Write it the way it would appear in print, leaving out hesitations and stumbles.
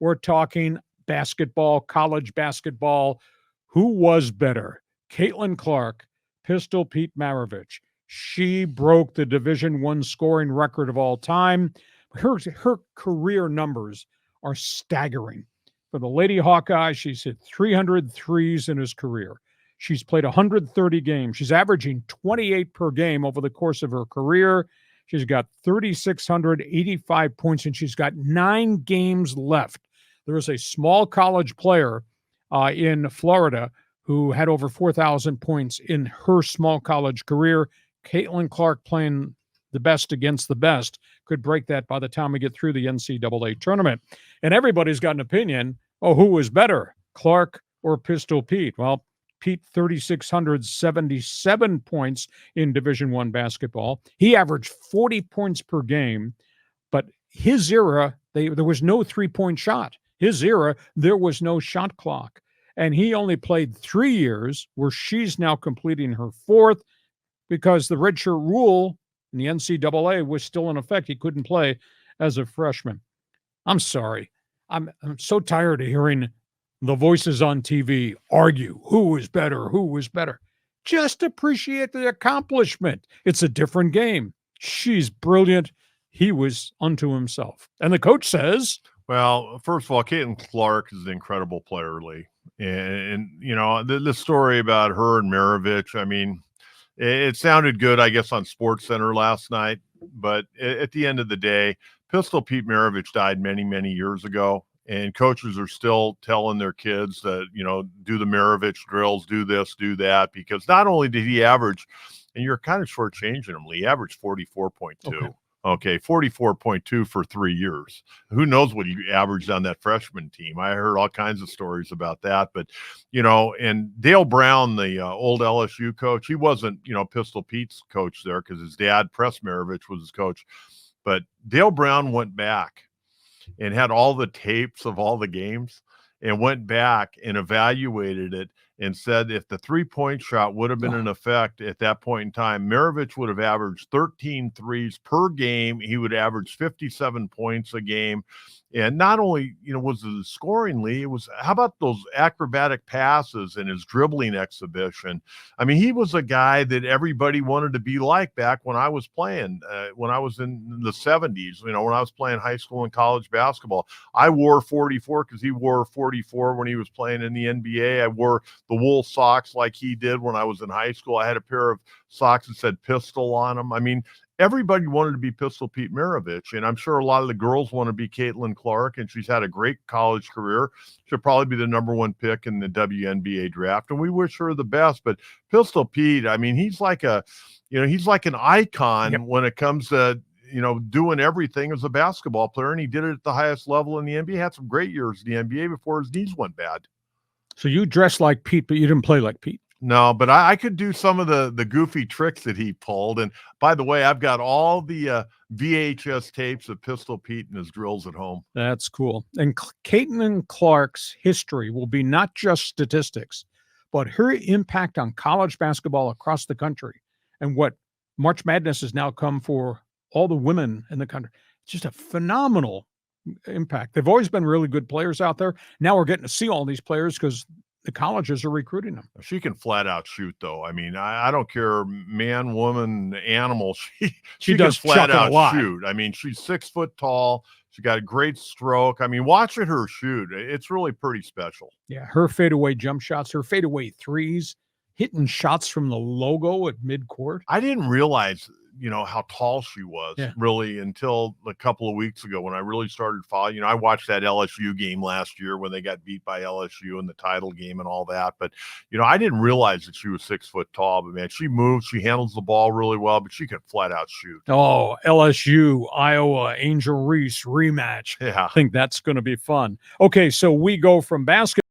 We're talking basketball, college basketball. Who was better? Caitlin Clark, Pistol Pete Maravich. She broke the Division I scoring record of all time. Her career numbers are staggering. For the Lady Hawkeye, she's hit 300 threes in his career. She's played 130 games. She's averaging 28 per game over the course of her career. She's got 3,685 points, and she's got 9 games left. There is a small college player in Florida who had over 4,000 points in her small college career. Caitlin Clark, playing the best against the best, could break that by the time we get through the NCAA tournament. And everybody's got an opinion. Oh, who was better, Clark or Pistol Pete? Well, Pete, 3,677 points in Division I basketball. He averaged 40 points per game, but his era, there was no three-point shot. His era, there was no shot clock. And he only played 3 years, where she's now completing her 4th, because the redshirt rule in the NCAA was still in effect. He couldn't play as a freshman. I'm sorry. I'm so tired of hearing the voices on TV argue who was better, who was better. Just appreciate the accomplishment. It's a different game. She's brilliant. He was unto himself. And the coach says, well, first of all, Caitlin Clark is an incredible player, Lee. And you know, the story about her and Maravich, I mean, it sounded good, I guess, on SportsCenter last night. But at the end of the day, Pistol Pete Maravich died many, many years ago. And coaches are still telling their kids that, you know, do the Maravich drills, do this, do that, because not only did he average, and you're kind of shortchanging him, Lee, he averaged 44.2. Okay, 44.2 for 3 years. Who knows what he averaged on that freshman team? I heard all kinds of stories about that. But, you know, and Dale Brown, the old LSU coach, he wasn't, you know, Pistol Pete's coach there because his dad, Press Maravich, was his coach. But Dale Brown went back and had all the tapes of all the games and went back and evaluated it and said if the three-point shot would have been in effect at that point in time, Maravich would have averaged 13 threes per game. He would average 57 points a game. And not only, you know, was the scoring, Lee, it was, how about those acrobatic passes and his dribbling exhibition? I mean, he was a guy that everybody wanted to be like back when I was playing, when I was in the 70s, you know, when I was playing high school and college basketball. I wore 44 because he wore 44 when he was playing in the NBA. I wore the wool socks like he did when I was in high school. I had a pair of socks that said Pistol on them. I mean, everybody wanted to be Pistol Pete Maravich, and I'm sure a lot of the girls want to be Caitlin Clark, and she's had a great college career. She'll probably be the number 1 pick in the WNBA draft, and we wish her the best. But Pistol Pete, I mean, he's like a, you know, he's like an icon when it comes to, you know, doing everything as a basketball player, and he did it at the highest level in the NBA. Had some great years in the NBA before his knees went bad. So you dressed like Pete, but you didn't play like Pete. No, but I could do some of the goofy tricks that he pulled. And by the way, I've got all the VHS tapes of Pistol Pete and his drills at home. That's cool. And Caitlin Clark's history will be not just statistics, but her impact on college basketball across the country, and what March Madness has now come for all the women in the country. It's just a phenomenal impact. They've always been really good players out there. Now we're getting to see all these players because the colleges are recruiting them. She can flat out shoot, though. I mean, I don't care, man, woman, animal. She does flat out shoot. I mean, she's 6 foot tall. She got a great stroke. I mean, watching her shoot, it's really pretty special. Yeah, her fadeaway jump shots, her fadeaway threes, hitting shots from the logo at midcourt. I didn't realize, you know, how tall she was really until a couple of weeks ago when I really started following. You know, I watched that LSU game last year when they got beat by LSU in the title game and all that. But, you know, I didn't realize that she was 6 foot tall. But, man, she moves. She handles the ball really well, but she can flat out shoot. Oh, LSU, Iowa, Angel Reese rematch. Yeah. I think that's going to be fun. Okay, so we go from basketball